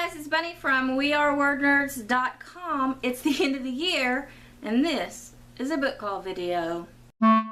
guys, it's Bunny from WeAreWordNerds.com. It's the end of the year, and this is a book haul video. Alright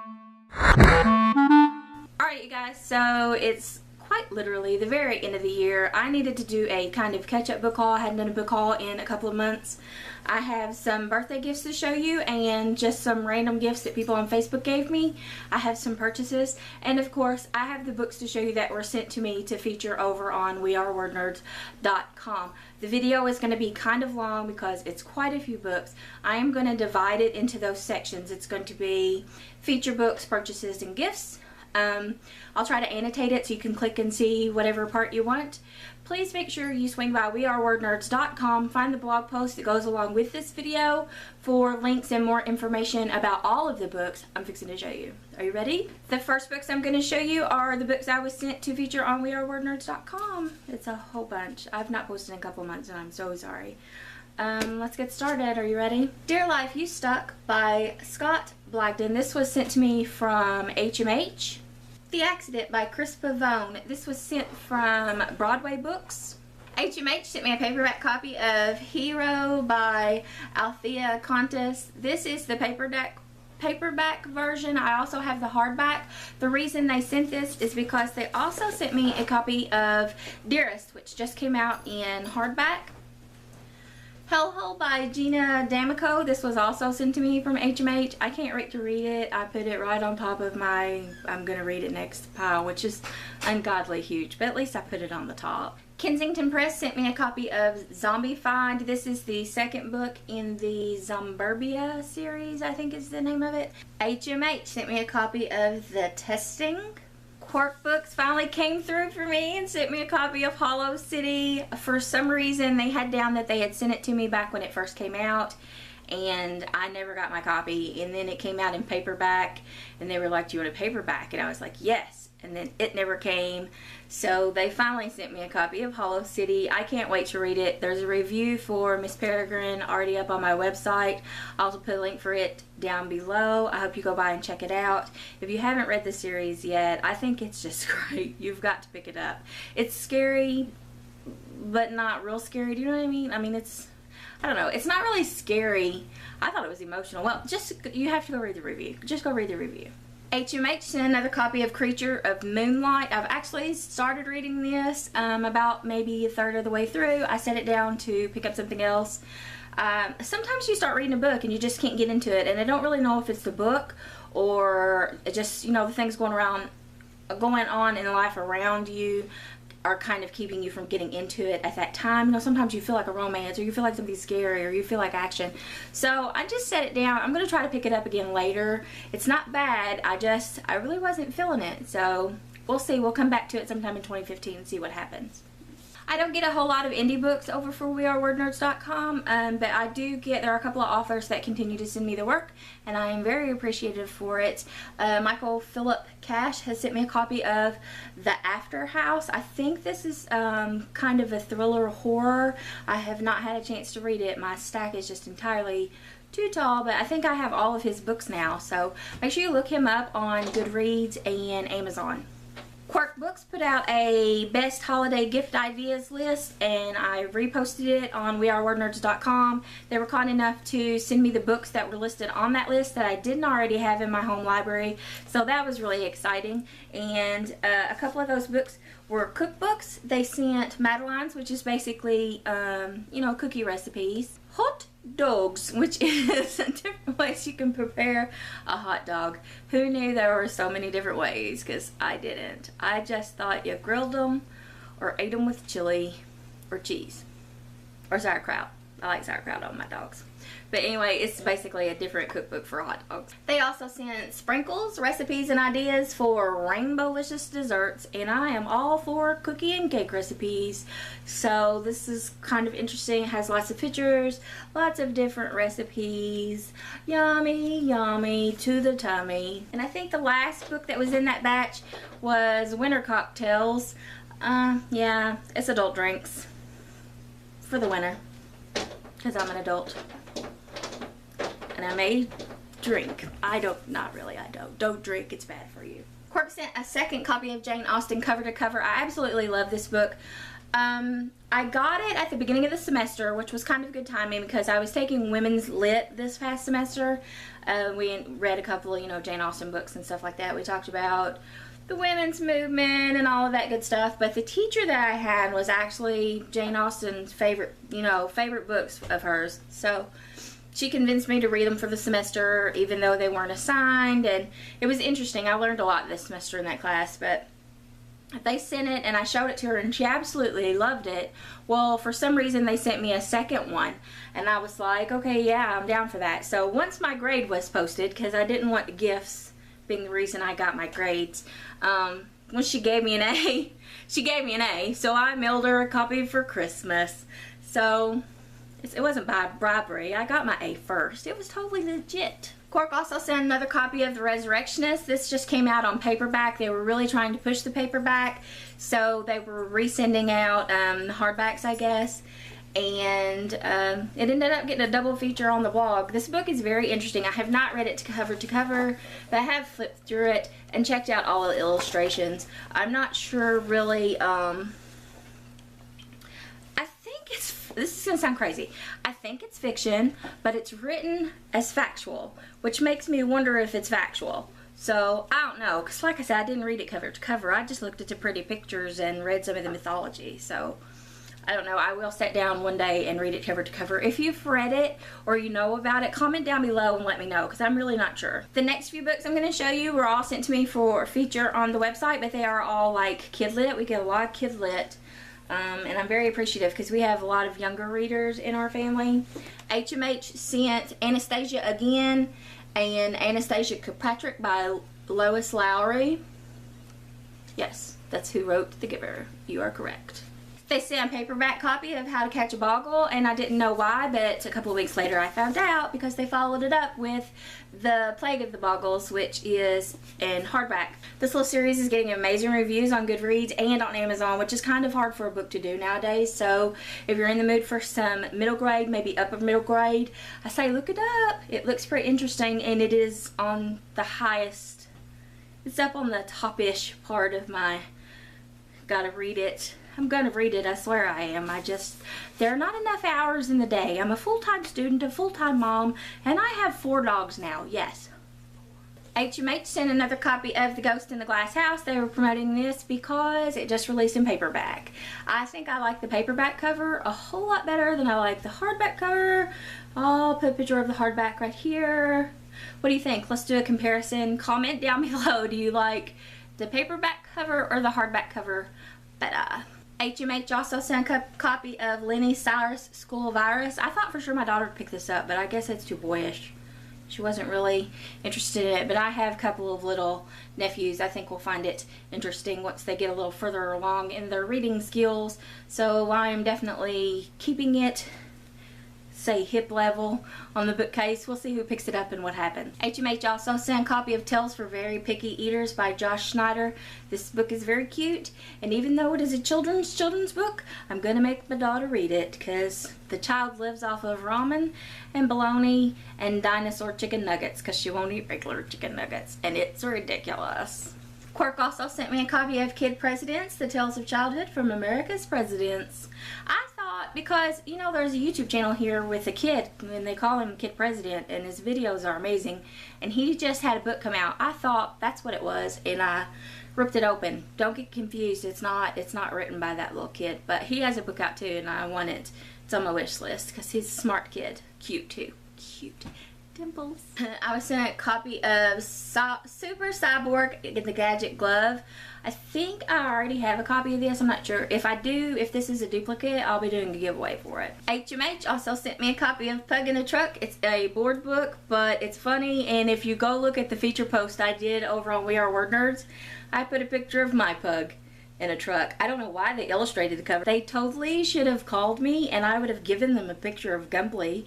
you guys, so it's quite literally the very end of the year. I needed to do a kind of catch-up book haul. I hadn't done a book haul in a couple of months. I have some birthday gifts to show you and just some random gifts that people on Facebook gave me. I have some purchases, and of course I have the books to show you that were sent to me to feature over on WeAreWordNerds.com. The video is going to be kind of long because it's quite a few books. I am going to divide it into those sections. It's going to be feature books, purchases, and gifts. I'll try to annotate it so you can click and see whatever part you want. Please make sure you swing by WeAreWordNerds.com, find the blog post that goes along with this video for links and more information about all of the books I'm fixing to show you. Are you ready? The first books I'm going to show you are the books I was sent to feature on WeAreWordNerds.com. It's a whole bunch. I've not posted in a couple months and I'm so sorry. Let's get started. Are you ready? Dear Life, You Stuck by Scott Blagden. This was sent to me from HMH. The Accident by Chris Pavone. This was sent from Broadway Books. HMH sent me a paperback copy of Hero by Althea Contis. This is the paperback version. I also have the hardback. The reason they sent this is because they also sent me a copy of Dearest, which just came out in hardback. Hellhole by Gina D'Amico. This was also sent to me from HMH. I can't wait to read it. I put it right on top of my I'm gonna read it next pile, which is ungodly huge, but at least I put it on the top. Kensington Press sent me a copy of Zombified. This is the second book in the Zomburbia series, I think is the name of it. HMH sent me a copy of The Testing. Quark Books finally came through for me and sent me a copy of Hollow City. For some reason they had down that they had sent it to me back when it first came out, and I never got my copy, and then it came out in paperback and they were like, do you want a paperback? And I was like, yes, and then it never came. So they finally sent me a copy of Hollow City. I can't wait to read it. There's a review for Miss Peregrine already up on my website. I'll also put a link for it down below. I hope you go by and check it out. If you haven't read the series yet, I think it's just great. You've got to pick it up. It's scary, but not real scary. Do you know what I mean? I mean, it's, I don't know. It's not really scary. I thought it was emotional. Well, just, you have to go read the review. Just go read the review. HMH sent another copy of Creature of Moonlight. I've actually started reading this about maybe a third of the way through. I set it down to pick up something else. Sometimes you start reading a book and you just can't get into it, and I don't really know if it's the book or just, you know, the things going on in life around you are kind of keeping you from getting into it at that time. You know, sometimes you feel like a romance, or you feel like something scary, or you feel like action. So I just set it down. I'm going to try to pick it up again later. It's not bad. I really wasn't feeling it. So we'll see. We'll come back to it sometime in 2015 and see what happens. I don't get a whole lot of indie books over for WeAreWordNerds.com, but I do get, there are a couple of authors that continue to send me the work, and I am very appreciative for it. Michael Philip Cash has sent me a copy of The After House. I think this is kind of a thriller horror. I have not had a chance to read it. My stack is just entirely too tall, but I think I have all of his books now, so make sure you look him up on Goodreads and Amazon. Quark Books put out a best holiday gift ideas list, and I reposted it on WeAreWordNerds.com. They were kind enough to send me the books that were listed on that list that I didn't already have in my home library, so that was really exciting. And a couple of those books were cookbooks. They sent Madeleines, which is basically, you know, cookie recipes. Hot dogs, which is different ways you can prepare a hot dog. Who knew there were so many different ways? Because I didn't. I just thought you grilled them or ate them with chili or cheese or sauerkraut. I like sauerkraut on my dogs. But anyway, it's basically a different cookbook for hot dogs. They also sent sprinkles, recipes, and ideas for rainbow-licious desserts, and I am all for cookie and cake recipes. So this is kind of interesting. It has lots of pictures, lots of different recipes. Yummy, yummy to the tummy. And I think the last book that was in that batch was Winter Cocktails. Yeah, it's adult drinks for the winter, because I'm an adult. And I may drink. Don't drink, it's bad for you. Quark sent a second copy of Jane Austen cover to cover. I absolutely love this book. I got it at the beginning of the semester, which was kind of good timing because I was taking women's lit this past semester. We read a couple of, you know, Jane Austen books and stuff like that. We talked about the women's movement and all of that good stuff. But the teacher that I had was actually Jane Austen's favorite books of hers. So she convinced me to read them for the semester, even though they weren't assigned. And it was interesting. I learned a lot this semester in that class, but they sent it and I showed it to her and she absolutely loved it. Well, for some reason they sent me a second one and I was like, okay, yeah, I'm down for that. So once my grade was posted, because I didn't want gifts being the reason I got my grades, when she gave me an A, she gave me an A, so I mailed her a copy for Christmas. So it wasn't by bribery. I got my A first. It was totally legit. Quark also sent another copy of The Resurrectionist. This just came out on paperback. They were really trying to push the paperback, so they were resending out hardbacks, I guess. And it ended up getting a double feature on the blog. This book is very interesting. I have not read it cover to cover, but I have flipped through it and checked out all the illustrations. I'm not sure really. This is going to sound crazy. I think it's fiction, but it's written as factual, which makes me wonder if it's factual. So, I don't know, because like I said, I didn't read it cover to cover. I just looked at the pretty pictures and read some of the mythology. So, I don't know. I will sit down one day and read it cover to cover. If you've read it or you know about it, comment down below and let me know, because I'm really not sure. The next few books I'm going to show you were all sent to me for feature on the website, but they are all like kid lit. We get a lot of kid lit. And I'm very appreciative because we have a lot of younger readers in our family. HMH sent Anastasia Again and Anastasia Kirkpatrick by Lois Lowry. Yes, that's who wrote The Giver. You are correct. They sent a paperback copy of How to Catch a Boggle, and I didn't know why, but a couple of weeks later I found out because they followed it up with The Plague of the Boggles, which is in hardback. This little series is getting amazing reviews on Goodreads and on Amazon, which is kind of hard for a book to do nowadays. So if you're in the mood for some middle grade, maybe upper middle grade, I say look it up. It looks pretty interesting, and it is on the highest. It's up on the top-ish part of my gotta read it. I'm gonna read it, I swear I am. There are not enough hours in the day. I'm a full-time student, a full-time mom, and I have 4 dogs now, yes. HMH sent another copy of The Ghost in the Glass House. They were promoting this because it just released in paperback. I think I like the paperback cover a whole lot better than I like the hardback cover. I'll put a picture of the hardback right here. What do you think? Let's do a comparison. Comment down below. Do you like the paperback cover or the hardback cover better? HMH also sent a copy of Lenny Cyrus' School of Iris. I thought for sure my daughter would pick this up, but I guess it's too boyish. She wasn't really interested in it, but I have a couple of little nephews. I think will find it interesting once they get a little further along in their reading skills. So I am definitely keeping it, say, hip level on the bookcase. We'll see who picks it up and what happens. HMH also sent a copy of Tales for Very Picky Eaters by Josh Schneider. This book is very cute, and even though it is a children's book, I'm going to make my daughter read it because the child lives off of ramen and bologna and dinosaur chicken nuggets because she won't eat regular chicken nuggets, and it's ridiculous. Quark also sent me a copy of Kid Presidents, The Tales of Childhood from America's Presidents. I thought, because, you know, there's a YouTube channel here with a kid, and they call him Kid President, and his videos are amazing, and he just had a book come out. I thought that's what it was, and I ripped it open. Don't get confused, it's not written by that little kid, but he has a book out too, and I want it. It's on my wish list, because he's a smart kid. Cute too. Cute. Dimples. I was sent a copy of Super Cyborg in the Gadget Glove. I think I already have a copy of this. I'm not sure. If I do, if this is a duplicate, I'll be doing a giveaway for it. HMH also sent me a copy of Pug in a Truck. It's a board book, but it's funny, and if you go look at the feature post I did over on We Are Word Nerds, I put a picture of my pug in a truck. I don't know why they illustrated the cover. They totally should have called me, and I would have given them a picture of Gumbly.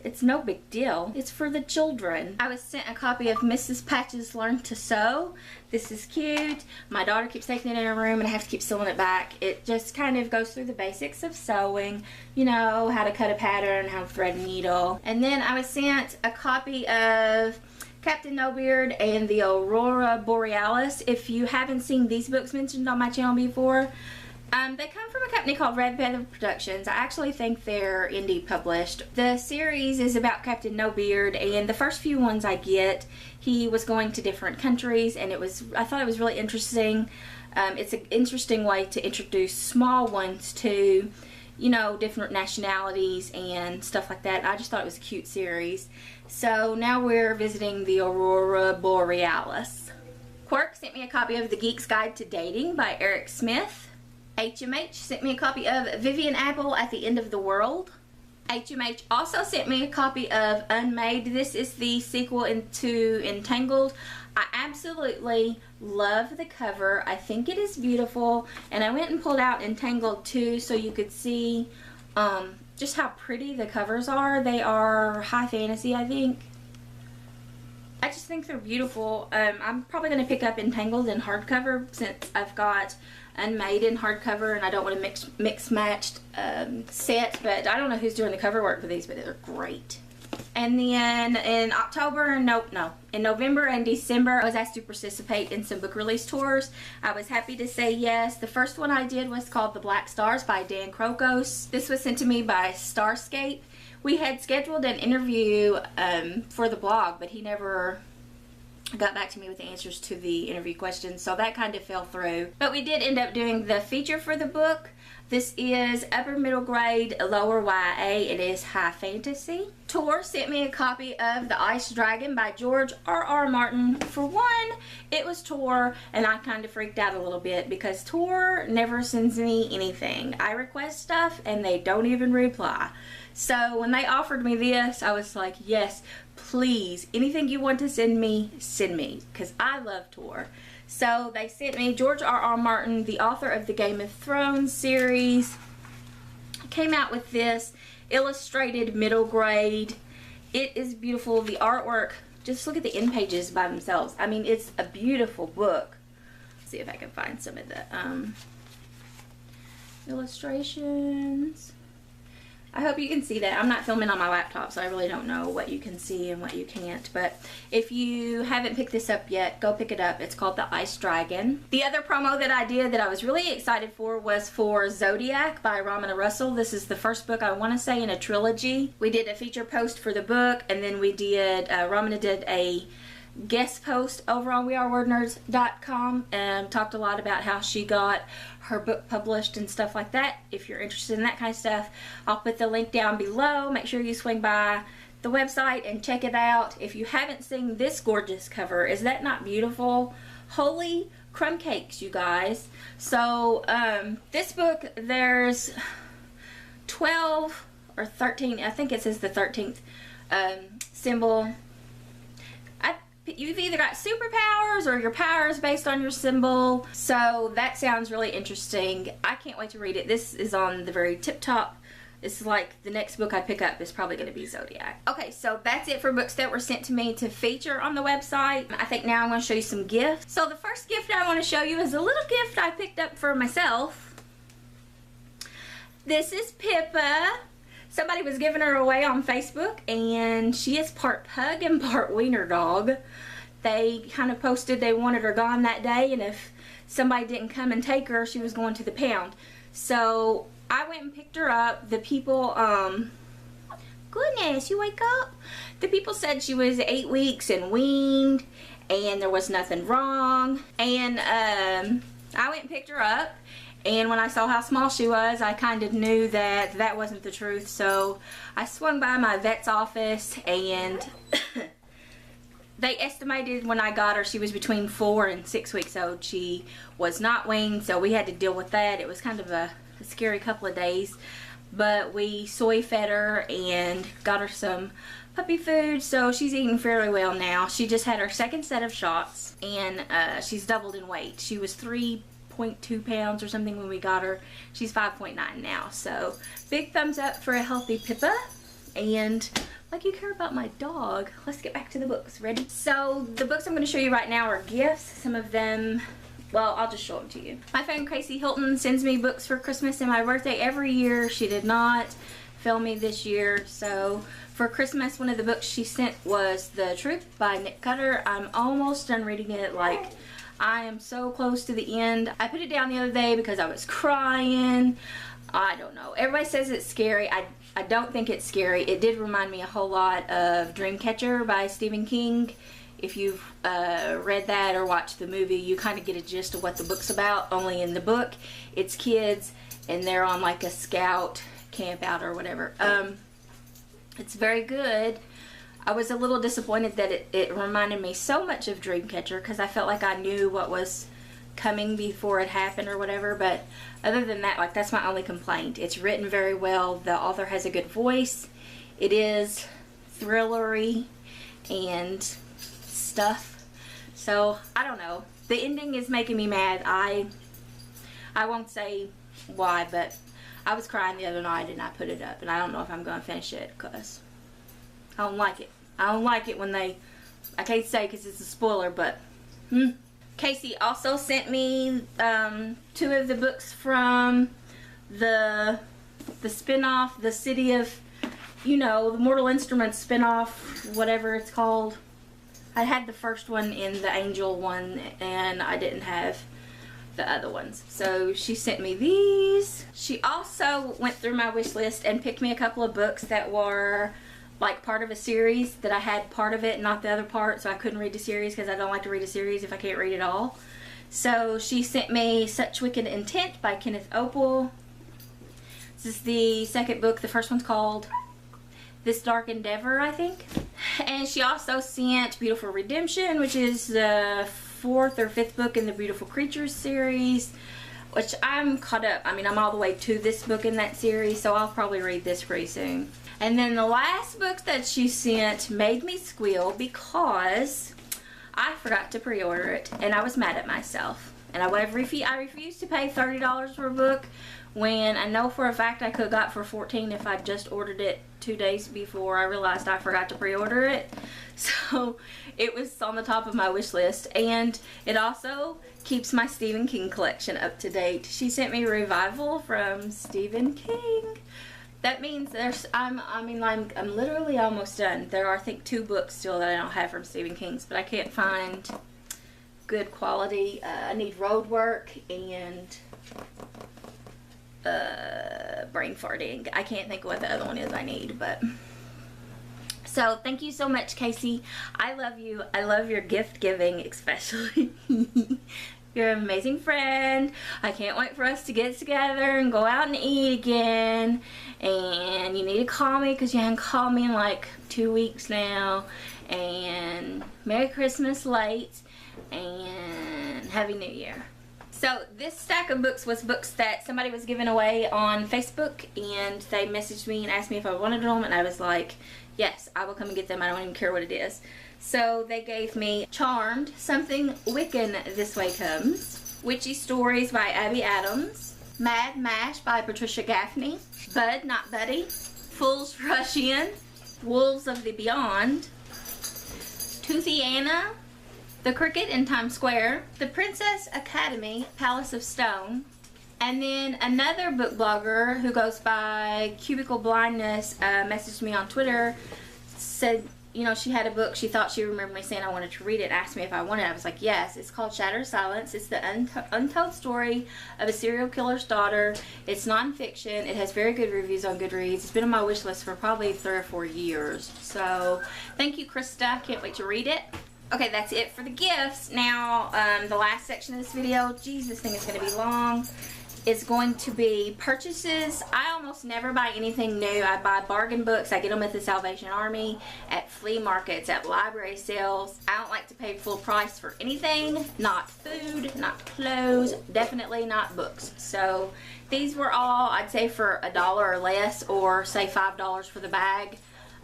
It's no big deal. It's for the children. I was sent a copy of Mrs. Patch's Learn to Sew. This is cute. My daughter keeps taking it in her room and I have to keep sewing it back. It just kind of goes through the basics of sewing. You know, how to cut a pattern, how to thread a needle. And then I was sent a copy of Captain No Beard and the Aurora Borealis. If you haven't seen these books mentioned on my channel before, They come from a company called Red Feather Productions. I actually think they're indie published. The series is about Captain No Beard, and the first few ones I get, he was going to different countries, and I thought it was really interesting. It's an interesting way to introduce small ones to, you know, different nationalities and stuff like that. I just thought it was a cute series. So now we're visiting the Aurora Borealis. Quirk sent me a copy of The Geek's Guide to Dating by Eric Smith. HMH sent me a copy of Vivian Apple at the End of the World. HMH also sent me a copy of Unmade. This is the sequel to Entangled. I absolutely love the cover. I think it is beautiful, and I went and pulled out Entangled too so you could see just how pretty the covers are. They are high fantasy, I think. I just think they're beautiful. I'm probably going to pick up Entangled in hardcover since I've got Unmade in hardcover, and I don't want to mix matched set, but I don't know who's doing the cover work for these, but they're great. And then in in November and December, I was asked to participate in some book release tours. I was happy to say yes. The first one I did was called The Black Stars by Dan Krokos. This was sent to me by Starscape. We had scheduled an interview for the blog, but he never got back to me with the answers to the interview questions, so that kind of fell through. But we did end up doing the feature for the book. This is upper middle grade, lower YA. It is high fantasy. Tor sent me a copy of The Ice Dragon by George R.R. Martin. For one, it was Tor, and I kind of freaked out a little bit because Tor never sends me anything. I request stuff and they don't even reply. So when they offered me this, I was like, yes, please, anything you want to send me, because I love Tor. So they sent me George R.R. Martin, the author of the Game of Thrones series. Came out with this illustrated middle grade. It is beautiful. The artwork, just look at the end pages by themselves. I mean, it's a beautiful book. Let's see if I can find some of the illustrations. I hope you can see that. I'm not filming on my laptop, so I really don't know what you can see and what you can't. But if you haven't picked this up yet, go pick it up. It's called The Ice Dragon. The other promo that I did that I was really excited for was for Zodiac by Ramona Russell. This is the first book, I want to say, in a trilogy. We did a feature post for the book, and then we did, Ramona did a guest post over on WeAreWordNerds.com and talked a lot about how she got her book published and stuff like that. If you're interested in that kind of stuff, I'll put the link down below. Make sure you swing by the website and check it out. If you haven't seen this gorgeous cover, is that not beautiful? Holy crumb cakes, you guys. So this book, there's 12 or 13, I think it says the 13th symbol. You've either got superpowers or your power is based on your symbol. So that sounds really interesting. I can't wait to read it. This is on the very tip top. It's like the next book I pick up is probably going to be Zodiac. Okay, so that's it for books that were sent to me to feature on the website. I think now I'm going to show you some gifts. So the first gift I want to show you is a little gift I picked up for myself. This is Pippa. Somebody was giving her away on Facebook, and she is part pug and part wiener dog. They kind of posted they wanted her gone that day, and if somebody didn't come and take her, she was going to the pound. So I went and picked her up. The people, goodness, you wake up. The people said she was 8 weeks and weaned, and there was nothing wrong. And I went and picked her up. And when I saw how small she was, I kind of knew that that wasn't the truth. So I swung by my vet's office, and they estimated when I got her she was between 4 and 6 weeks old. She was not weaned, so we had to deal with that. It was kind of a scary couple of days. But we soy fed her and got her some puppy food, so she's eating fairly well now. She just had her second set of shots, and she's doubled in weight. She was 3.2 pounds or something when we got her. She's 5.9 now. So big thumbs up for a healthy Pippa. And like you care about my dog, let's get back to the books. Ready? So the books I'm going to show you right now are gifts. Some of them, well, I'll just show them to you. My friend Casey Hilton sends me books for Christmas and my birthday every year. She did not fail me this year. So for Christmas, one of the books she sent was The Truth by Nick Cutter. I'm almost done reading it. Like, I am so close to the end. I put it down the other day because I was crying. I don't know. Everybody says it's scary. I don't think it's scary. It did remind me a whole lot of Dreamcatcher by Stephen King. If you've read that or watched the movie, you kind of get a gist of what the book's about. Only in the book, it's kids and they're on like a scout camp out or whatever. It's very good. I was a little disappointed that it reminded me so much of Dreamcatcher because I felt like I knew what was coming before it happened or whatever, but other than that, like, that's my only complaint. It's written very well. The author has a good voice. It is thrillery and stuff. So I don't know. The ending is making me mad. I won't say why, but I was crying the other night and I put it up, and I don't know if I'm going to finish it because I don't like it. I don't like it when I can't say because it's a spoiler, but Casey also sent me 2 of the books from the spin-off, the City of, you know, the Mortal Instruments spin-off, whatever it's called. I had the first one in the Angel one, and I didn't have the other ones. So she sent me these. She also went through my wish list and picked me a couple of books that were like part of a series that I had part of it, not the other part, so I couldn't read the series because I don't like to read a series if I can't read it all. So she sent me Such Wicked Intent by Kenneth Opel. This is the second book. The first one's called This Dark Endeavor, I think. And she also sent Beautiful Redemption, which is the 4th or 5th book in the Beautiful Creatures series, which I'm caught up. I mean, I'm all the way to this book in that series, so I'll probably read this pretty soon. And then the last book that she sent made me squeal because I forgot to pre-order it, and I was mad at myself. And I refused to pay $30 for a book when I know for a fact I could have got for $14 if I just ordered it 2 days before I realized I forgot to pre-order it. So it was on the top of my wish list, and it also keeps my Stephen King collection up to date. She sent me Revival from Stephen King. That means I'm literally almost done. There are, I think, 2 books still that I don't have from Stephen King's, but I can't find good quality. I need Road Work and Brain Farting. I can't think of what the other one is I need, but so thank you so much, Casey. I love you. I love your gift giving, especially. You're an amazing friend. I can't wait for us to get together and go out and eat again. And you need to call me because you haven't called me in like 2 weeks now. And Merry Christmas late. And Happy New Year. So this stack of books was books that somebody was giving away on Facebook. And they messaged me and asked me if I wanted them. And I was like, yes, I will come and get them. I don't even care what it is. So they gave me Charmed, Something Wiccan This Way Comes, Witchy Stories by Abby Adams, Mad Mash by Patricia Gaffney, Bud Not Buddy, Fools Rush In, Wolves of the Beyond, Toothy Anna, The Cricket in Times Square, The Princess Academy, Palace of Stone, and then another book blogger who goes by Cubicle Blindness messaged me on Twitter, said, you know, she had a book. She thought she remembered me saying I wanted to read it, asked me if I wanted it. I was like, yes. It's called Shattered Silence. It's the untold story of a serial killer's daughter. It's nonfiction. It has very good reviews on Goodreads. It's been on my wish list for probably 3 or 4 years. So thank you, Krista. Can't wait to read it. Okay, that's it for the gifts. Now, the last section of this video, geez, this thing is going to be long, is going to be purchases. I almost never buy anything new. I buy bargain books. I get them at the Salvation Army, at flea markets, at library sales. I don't like to pay full price for anything. Not food, not clothes, definitely not books. So these were all, I'd say, for $1 or less, or say $5 for the bag.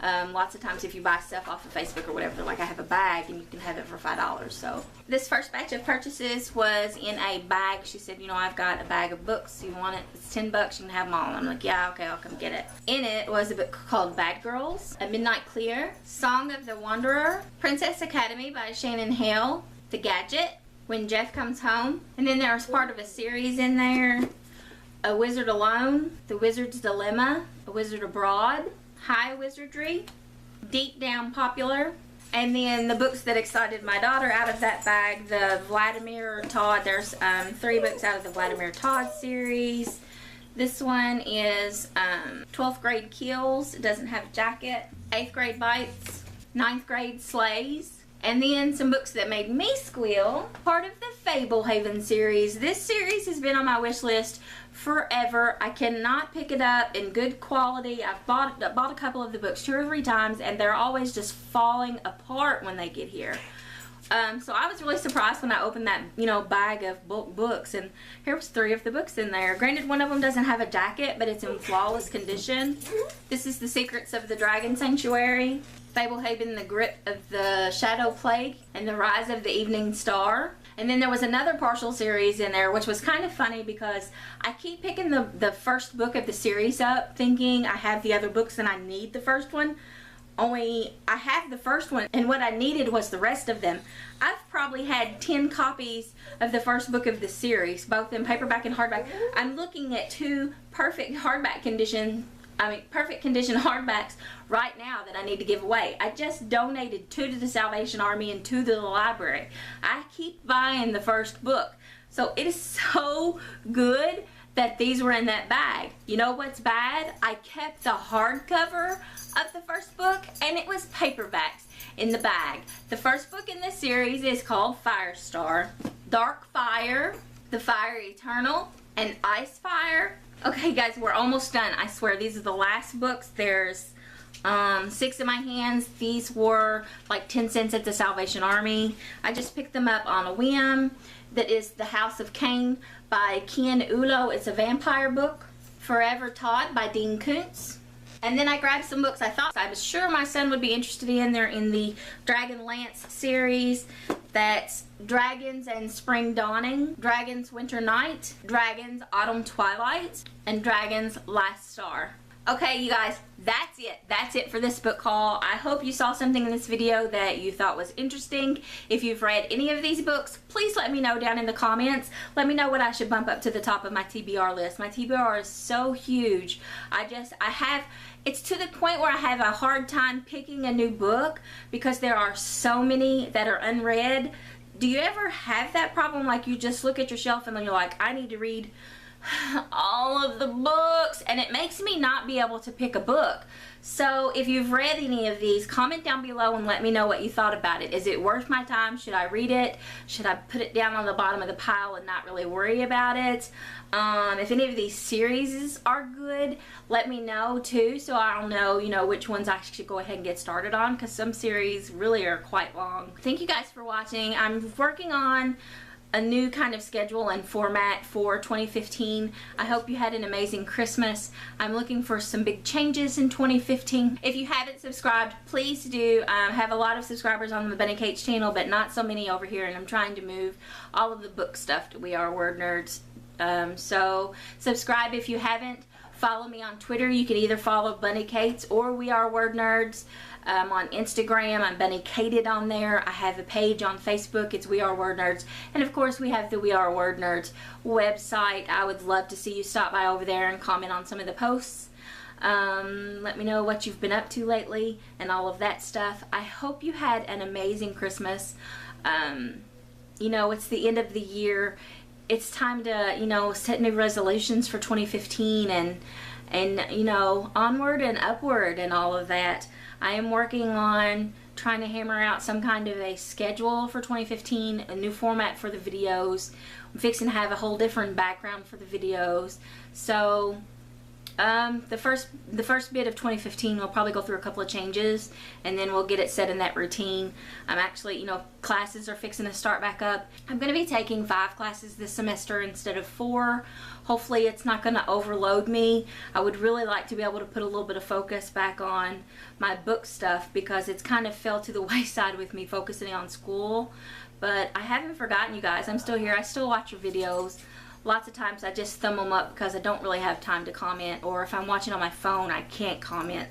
Lots of times if you buy stuff off of Facebook or whatever, like I have a bag and you can have it for $5. So this first batch of purchases was in a bag. She said, you know, I've got a bag of books. You want it? It's $10. You can have them all. And I'm like, yeah, okay, I'll come get it. In it was a book called Bad Girls, A Midnight Clear, Song of the Wanderer, Princess Academy by Shannon Hale, The Gadget, When Jeff Comes Home. And then there was part of a series in there, A Wizard Alone, The Wizard's Dilemma, A Wizard Abroad, High Wizardry, Deep Down Popular, And then the books that excited my daughter out of that bag, the Vladimir Todd. There's 3 books out of the Vladimir Todd series. This one is 12th grade kills. It doesn't have a jacket. 8th grade bites. 9th grade slays. And then some books that made me squeal. Part of the Fablehaven series. This series has been on my wish list forever. I cannot pick it up in good quality. I've bought a couple of the books 2 or 3 times, and they're always just falling apart when they get here. So I was really surprised when I opened that, bag of books, and here was 3 of the books in there. Granted, one of them doesn't have a jacket, but it's in flawless condition. This is The Secrets of the Dragon Sanctuary, Fablehaven, The Grip of the Shadow Plague, and The Rise of the Evening Star. And then there was another partial series in there, which was kind of funny because I keep picking the first book of the series up, thinking I have the other books and I need the first one. Only I have the first one, and what I needed was the rest of them. I've probably had 10 copies of the first book of the series, both in paperback and hardback. I'm looking at 2 perfect condition hardbacks right now that I need to give away. I just donated 2 to the Salvation Army and 2 to the library. I keep buying the first book. So it is so good that these were in that bag. You know what's bad? I kept the hardcover of the first book, and it was paperbacks in the bag. The first book in this series is called Firestar, Dark Fire, The Fire Eternal, and Ice Fire. Okay guys, we're almost done. I swear, these are the last books. There's 6 in my hands. These were like 10 cents at the Salvation Army. I just picked them up on a whim. That is The House of Cain by Ken Ulo. It's a vampire book. Forever Todd by Dean Koontz. And then I grabbed some books I thought I was sure my son would be interested in. They're in the Dragonlance series. That's Dragons and Spring Dawning, Dragons Winter Night, Dragons Autumn Twilight, and Dragons Last Star. Okay, you guys, that's it. That's it for this book haul. I hope you saw something in this video that you thought was interesting. If you've read any of these books, please let me know down in the comments. Let me know what I should bump up to the top of my TBR list. My TBR is so huge. It's to the point where I have a hard time picking a new book because there are so many that are unread. Do you ever have that problem? Like you just look at your shelf and then you're like, I need to read all of the books, and it makes me not be able to pick a book. So if you've read any of these, comment down below and let me know what you thought about it. Is it worth my time? Should I read it? Should I put it down on the bottom of the pile and not really worry about it? If any of these series are good, let me know too, so I'll know, which ones I should go ahead and get started on, because some series really are quite long. Thank you guys for watching. I'm working on a new kind of schedule and format for 2015. I hope you had an amazing Christmas. I'm looking for some big changes in 2015. If you haven't subscribed, please do. I have a lot of subscribers on the Bunny Kate's channel, but not so many over here, and I'm trying to move all of the book stuff to We Are Word Nerds. So subscribe if you haven't. Follow me on Twitter. You can either follow Bunny Kate's or We Are Word Nerds. On Instagram, I'm Bunny Kated on there. I have a page on Facebook. It's We Are Word Nerds. And of course, we have the We Are Word Nerds website. I would love to see you stop by over there and comment on some of the posts. Let me know what you've been up to lately and all of that stuff. I hope you had an amazing Christmas. It's the end of the year. It's time to, set new resolutions for 2015 and onward and upward and all of that. I am working on trying to hammer out some kind of a schedule for 2015, a new format for the videos. I'm fixing to have a whole different background for the videos. So the first bit of 2015 we'll probably go through a couple of changes, and then we'll get it set in that routine. I'm actually, classes are fixing to start back up. I'm going to be taking 5 classes this semester instead of 4. Hopefully it's not going to overload me. I would really like to be able to put a little bit of focus back on my book stuff, because it's kind of fell to the wayside with me focusing on school. But I haven't forgotten you guys. I'm still here. I still watch your videos. Lots of times I just thumb them up because I don't really have time to comment, or if I'm watching on my phone I can't comment.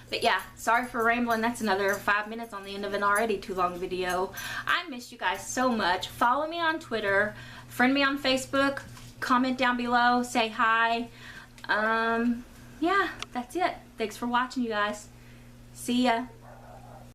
But yeah, sorry for rambling. That's another 5 minutes on the end of an already too long video. I miss you guys so much. Follow me on Twitter, friend me on Facebook, comment down below, say hi. Yeah, that's it. Thanks for watching, you guys. See ya.